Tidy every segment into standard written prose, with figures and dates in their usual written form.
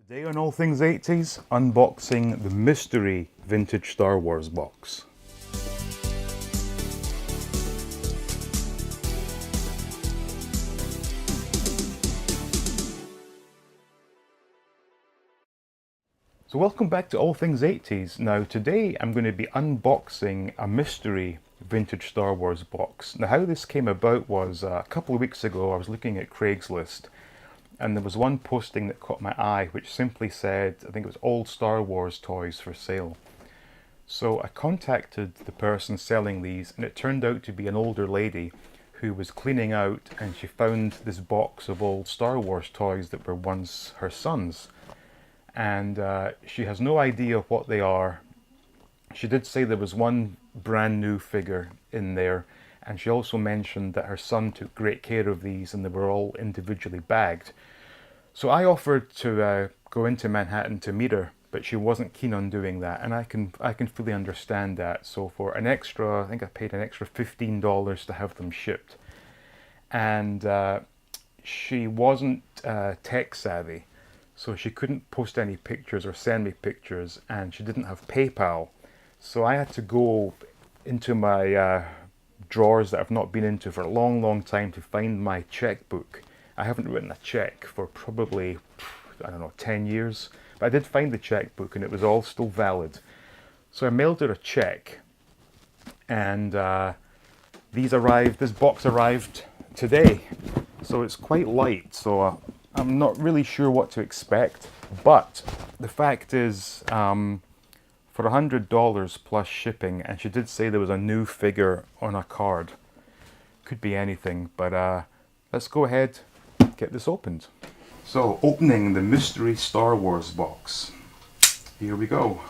Today on All Things 80s, unboxing the mystery vintage Star Wars box. So welcome back to All Things 80s. Now today I'm going to be unboxing a mystery vintage Star Wars box. Now how this came about was a couple of weeks ago I was looking at Craigslist, and there was one posting that caught my eye which simply said, I think it was old Star Wars toys for sale. So I contacted the person selling these, and it turned out to be an older lady who was cleaning out, and she found this box of old Star Wars toys that were once her son's. And she has no idea what they are. She did say there was one brand new figure in there, and she also mentioned that her son took great care of these and they were all individually bagged. So I offered to go into Manhattan to meet her, but she wasn't keen on doing that, and I can fully understand that. So for an extra, I think I paid an extra $15 to have them shipped. And she wasn't tech savvy, so she couldn't post any pictures or send me pictures, and she didn't have PayPal. So I had to go into my drawers that I've not been into for a long time to find my checkbook. I haven't written a check for probably, I don't know, 10 years. But I did find the checkbook and it was all still valid. So I mailed her a check, and this box arrived today. So it's quite light, so I'm not really sure what to expect. But the fact is, for $100 plus shipping, and she did say there was a new figure on a card. Could be anything, but let's go ahead and get this opened. So, opening the mystery Star Wars box. Here we go.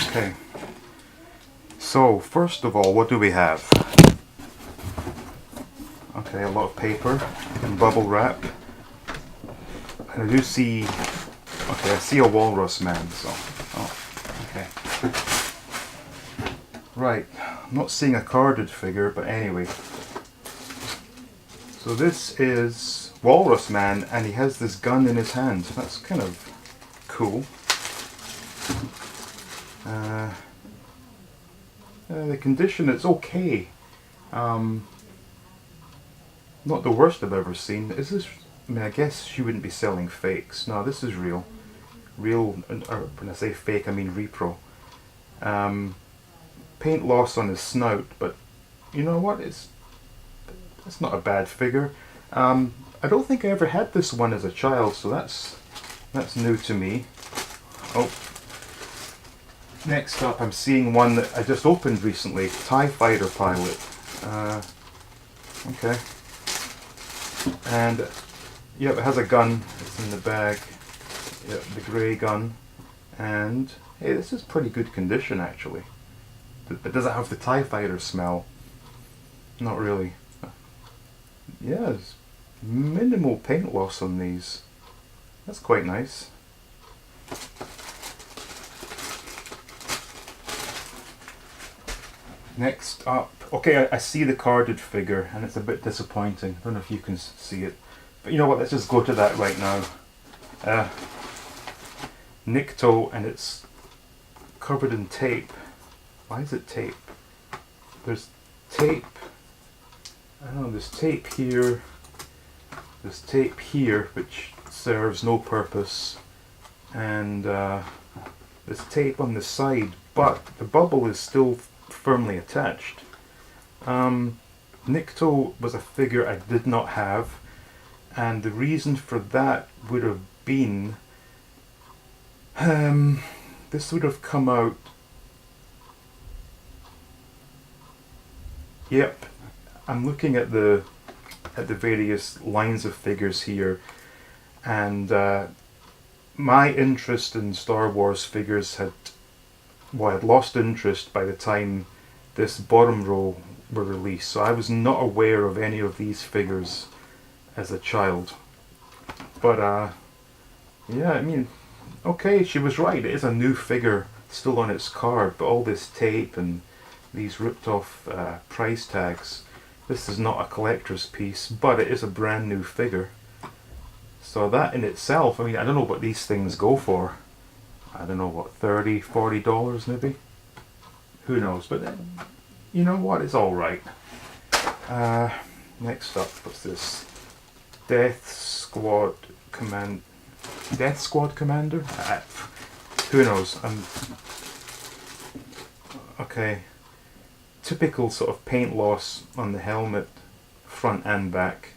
Okay, so first of all, what do we have? Okay, a lot of paper and bubble wrap. And I do see, okay, I see a walrus man, so, okay. Right, I'm not seeing a carded figure, but anyway. So this is Walrus Man, and he has this gun in his hand. That's kind of cool. The condition, it's okay. Not the worst I've ever seen. Is this, I mean, I guess she wouldn't be selling fakes. No, this is real. Real, or when I say fake, I mean repro. Paint loss on his snout, but you know what? It's not a bad figure. I don't think I ever had this one as a child, so that's new to me. Oh. Next up, I'm seeing one that I just opened recently, TIE Fighter pilot. Okay. And, yep, it has a gun. It's in the bag. Yep, the grey gun. And, hey, this is pretty good condition, actually. But does it have the TIE Fighter smell? Not really. Yeah, there's minimal paint loss on these. That's quite nice. Next up, okay, I see the carded figure, and it's a bit disappointing. I don't know if you can see it, but you know what? Let's just go to that right now. Nikto, and it's covered in tape. Why is it tape? There's tape. I don't know. There's tape here. There's tape here, which serves no purpose, and there's tape on the side, but the bubble is still firmly attached. Nikto was a figure I did not have, and the reason for that would have been this would have come out. Yep, I'm looking at the various lines of figures here, and my interest in Star Wars figures had lost interest by the time this bottom row were released, so I was not aware of any of these figures as a child. But Yeah, I mean, okay, she was right. It is a new figure still on its card, but all this tape and these ripped off price tags. This is not a collector's piece, but it is a brand new figure. So that in itself, I mean, I don't know what these things go for. I don't know, what, $30, $40 maybe? Who knows, but you know what, it's alright. Uh, Next up, what's this? Death Squad Command... Death Squad Commander? Who knows? Okay. Typical sort of paint loss on the helmet, front and back.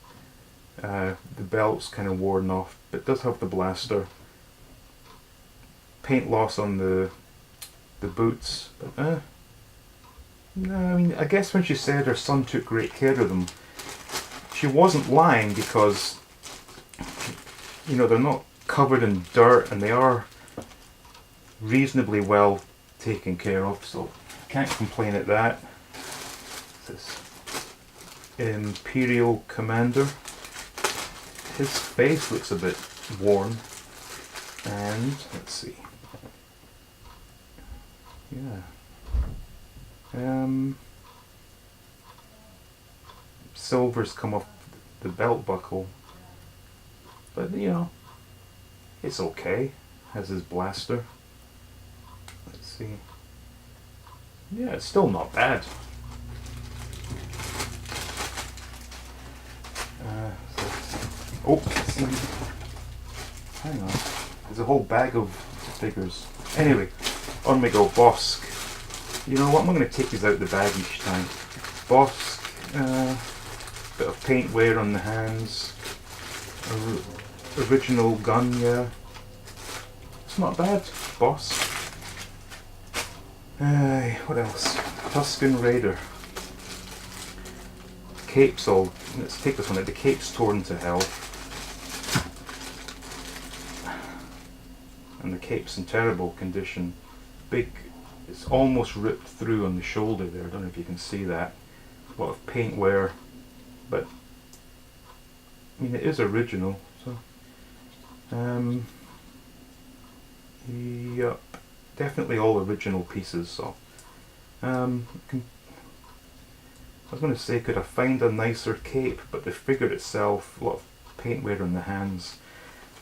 The belt's kind of worn off, but it does have the blaster. Paint loss on the boots, but no, I mean, I guess when she said her son took great care of them, she wasn't lying, because you know, they're not covered in dirt and they are reasonably well taken care of, so can't complain at that. This Imperial Commander. His face looks a bit worn, and let's see. Yeah. Silver's come off the belt buckle, but you know, it's okay. Has his blaster. Let's see. Yeah, it's still not bad. Oh, see, hang on. There's a whole bag of figures. Anyway, on we go. Bosk. You know what? I'm going to take these out the bag each time. Bosk. Bit of paint wear on the hands. Original gun, yeah. It's not bad. Bosk. What else? Tusken Raider. Cape's all... Let's take this one out. The cape's torn to hell. And the cape's in terrible condition. Big... It's almost ripped through on the shoulder there. I don't know if you can see that. A lot of paint wear. But... I mean, it is original, so... Yep. Definitely all original pieces, so... I was going to say, could I find a nicer cape, but the figure itself, a lot of paint wear on the hands.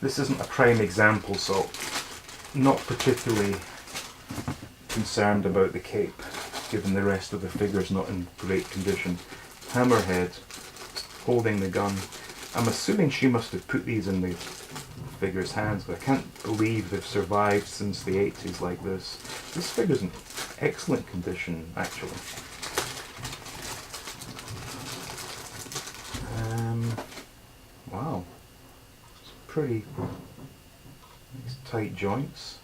This isn't a prime example, so not particularly concerned about the cape, given the rest of the figure's not in great condition. Hammerhead, holding the gun. I'm assuming she must have put these in the figure's hands, but I can't believe they've survived since the 80s like this. This figure's in excellent condition, actually. Wow, it's pretty nice tight joints.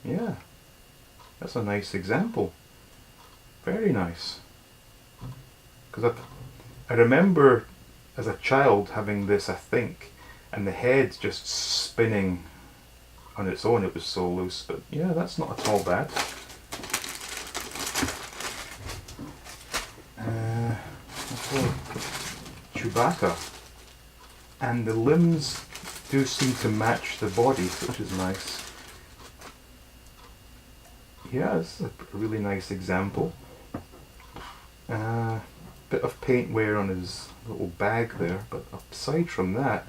Yeah, that's a nice example. Very nice. Because I remember as a child having this, I think, and the head just spinning on its own. It was so loose, but yeah, that's not at all bad. Chewbacca, and the limbs do seem to match the body, which is nice. Yeah, this is a really nice example. Bit of paint wear on his little bag there, but aside from that,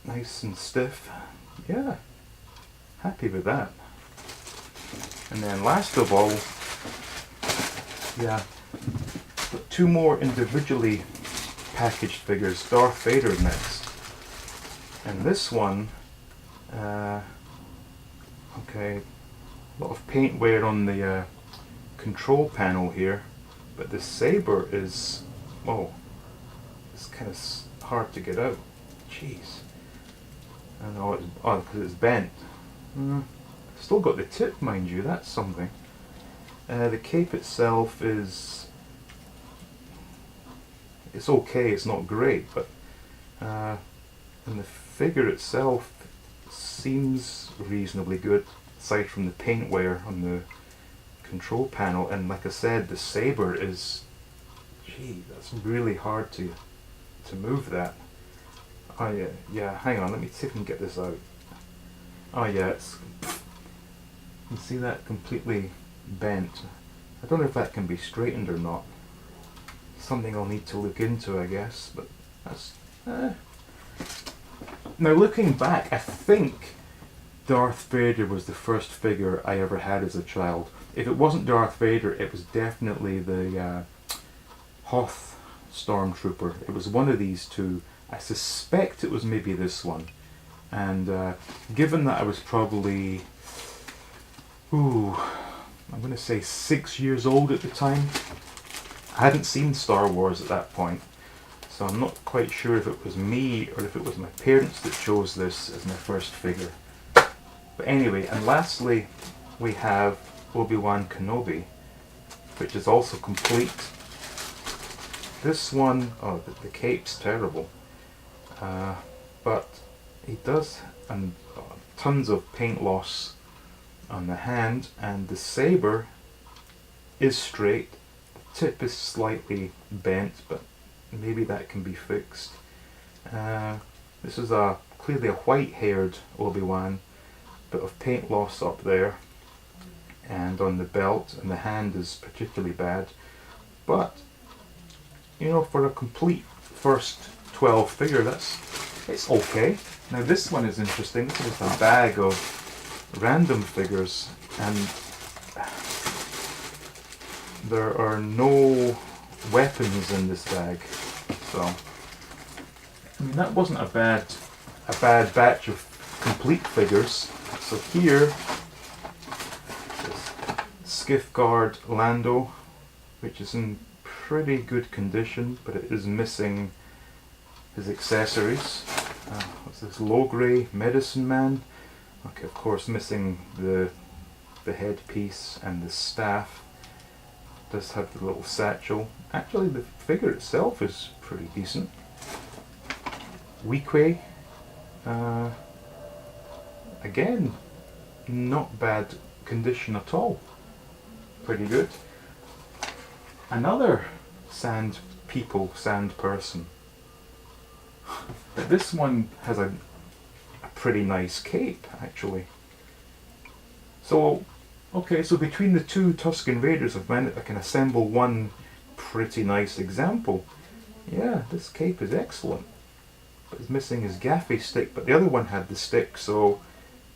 nice and stiff. Yeah, happy with that. And then last of all, yeah, two more individually packaged figures. Darth Vader next. And this one, okay, a lot of paint wear on the control panel here, but the saber is, oh, it's kind of hard to get out. Jeez. I know it's, oh, because it's bent. Still got the tip, mind you, that's something. The cape itself is, it's okay, it's not great, but and the figure itself seems reasonably good, aside from the paint wear on the control panel. And like I said, the saber is, gee, that's really hard to move that. Oh yeah, yeah, hang on, let me see if I can get this out. Oh yeah, it's, you can see that completely bent. I don't know if that can be straightened or not. Something I'll need to look into, I guess, but that's... Now looking back, I think Darth Vader was the first figure I ever had as a child. If it wasn't Darth Vader, it was definitely the Hoth Stormtrooper. It was one of these two. I suspect it was maybe this one. And given that I was probably, I'm going to say 6 years old at the time, I hadn't seen Star Wars at that point. So I'm not quite sure if it was me or if it was my parents that chose this as my first figure. But anyway, and lastly, we have Obi-Wan Kenobi, which is also complete. This one, oh, the cape's terrible. But he does, and tons of paint loss on the hand, and the saber is straight. The tip is slightly bent, but maybe that can be fixed. This is clearly a white-haired Obi-Wan, bit of paint loss up there, and on the belt, and the hand is particularly bad. But you know, for a complete first 12 figure, it's okay. Now this one is interesting. This is a bag of random figures, and there are no weapons in this bag. So I mean, that wasn't a bad batch of complete figures. So here is Skiff Guard Lando, which is in pretty good condition, but it is missing his accessories. What's this? Low grey Medicine Man. Okay, of course, missing the headpiece and the staff. Does have the little satchel. Actually, the figure itself is pretty decent. Weequay. Again, not bad condition at all. Pretty good. Another sand person. But this one has a pretty nice cape, actually. So, okay, so between the two Tusken Raiders, I can assemble one pretty nice example. Yeah, this cape is excellent. But it's missing his gaffy stick, but the other one had the stick, so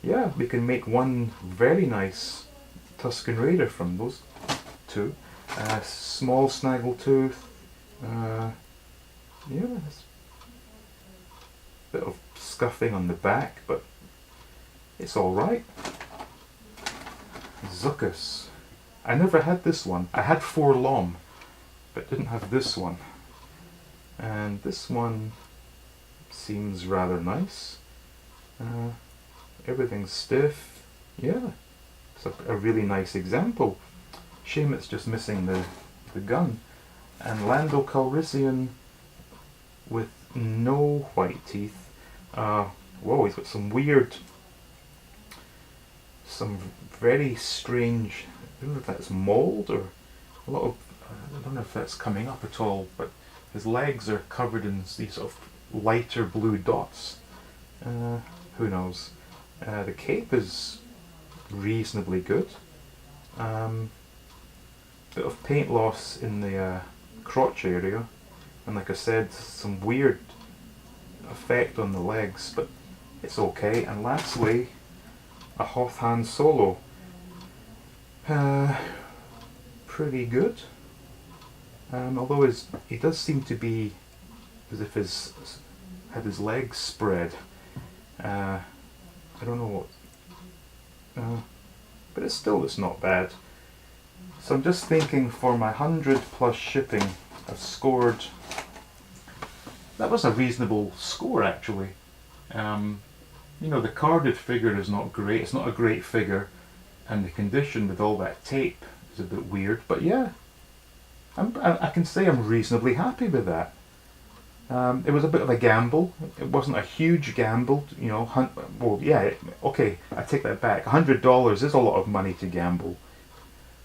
yeah, we can make one very nice Tusken Raider from those two. Small snaggletooth. Yeah, there's a bit of scuffing on the back, but it's alright. Zuckuss. I never had this one. I had 4 Lom, but didn't have this one. And this one seems rather nice. Everything's stiff. Yeah, it's a really nice example. Shame it's just missing the gun. And Lando Calrissian with no white teeth. Whoa, he's got some very strange, I don't know if that's mold or a lot of, I don't know if that's coming up at all, but his legs are covered in these sort of lighter blue dots. Who knows? The cape is reasonably good. Bit of paint loss in the crotch area, and like I said, some weird effect on the legs, but it's okay. And lastly, a Hoth Han Solo. Pretty good. Although he does seem to be as if had his legs spread. I don't know what, but it's not bad. So I'm just thinking, for my 100 plus shipping, I've scored. That was a reasonable score, actually. You know, the carded figure is not great. It's not a great figure, and the condition with all that tape is a bit weird. But yeah, I can say I'm reasonably happy with that. It was a bit of a gamble. It wasn't a huge gamble, you know. Well, yeah, okay, I take that back. $100 is a lot of money to gamble.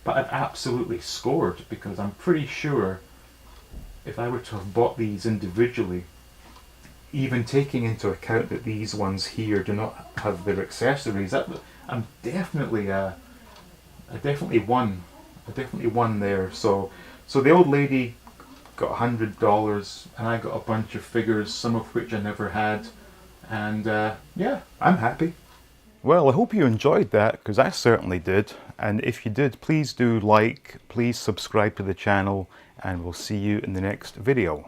But I've absolutely scored, because I'm pretty sure if I were to have bought these individually, even taking into account that these ones here do not have their accessories, I'm definitely I definitely won. I definitely won there. So the old lady got $100, and I got a bunch of figures, some of which I never had, and yeah, I'm happy. Well, I hope you enjoyed that, because I certainly did. And if you did, please do like, please subscribe to the channel, and we'll see you in the next video.